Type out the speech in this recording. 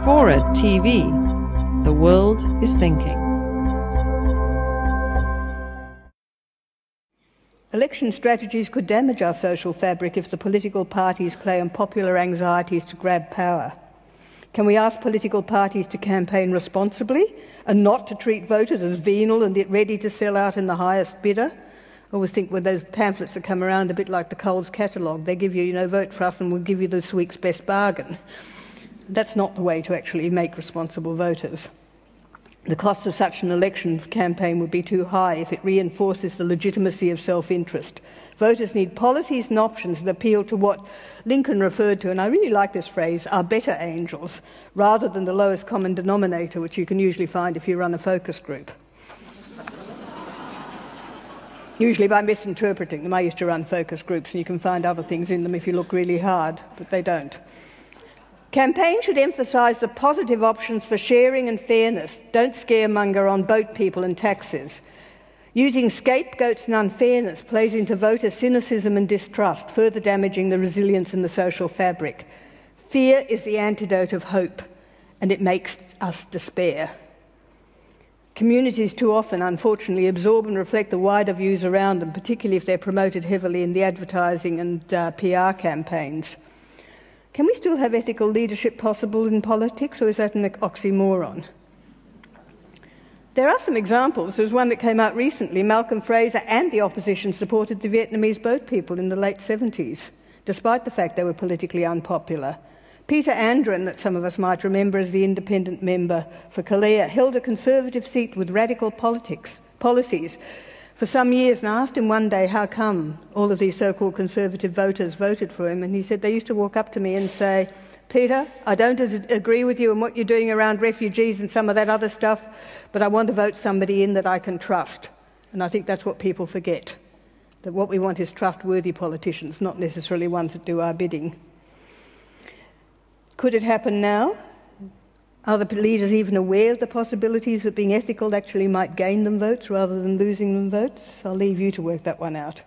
FORA.tv. The world is thinking. Election strategies could damage our social fabric if the political parties play on popular anxieties to grab power. Can we ask political parties to campaign responsibly and not to treat voters as venal and ready to sell out in the highest bidder? I always think when those pamphlets that come around a bit like the Coles catalogue, they give you, vote for us and we'll give you this week's best bargain. That's not the way to actually make responsible voters. The cost of such an election campaign would be too high if it reinforces the legitimacy of self-interest. Voters need policies and options that appeal to what Lincoln referred to, and I really like this phrase, our better angels, rather than the lowest common denominator, which you can usually find if you run a focus group. Usually by misinterpreting them. I used to run focus groups, and you can find other things in them if you look really hard, but they don't. Campaigns should emphasise the positive options for sharing and fairness. Don't scaremonger on boat people and taxes. Using scapegoats and unfairness plays into voter cynicism and distrust, further damaging the resilience in the social fabric. Fear is the antidote of hope, and it makes us despair. Communities too often, unfortunately, absorb and reflect the wider views around them, particularly if they're promoted heavily in the advertising and PR campaigns. Can we still have ethical leadership possible in politics, or is that an oxymoron? There are some examples. There's one that came out recently. Malcolm Fraser and the opposition supported the Vietnamese boat people in the late 70s, despite the fact they were politically unpopular. Peter Andren, that some of us might remember as the independent member for Kalea, held a conservative seat with radical policies for some years, and I asked him one day how come all of these so-called conservative voters voted for him, and he said they used to walk up to me and say, "Peter, I don't agree with you on what you're doing around refugees and some of that other stuff, but I want to vote somebody in that I can trust." And I think that's what people forget, that what we want is trustworthy politicians, not necessarily ones that do our bidding. Could it happen now? Are the leaders even aware of the possibilities that being ethical actually might gain them votes rather than losing them votes? I'll leave you to work that one out.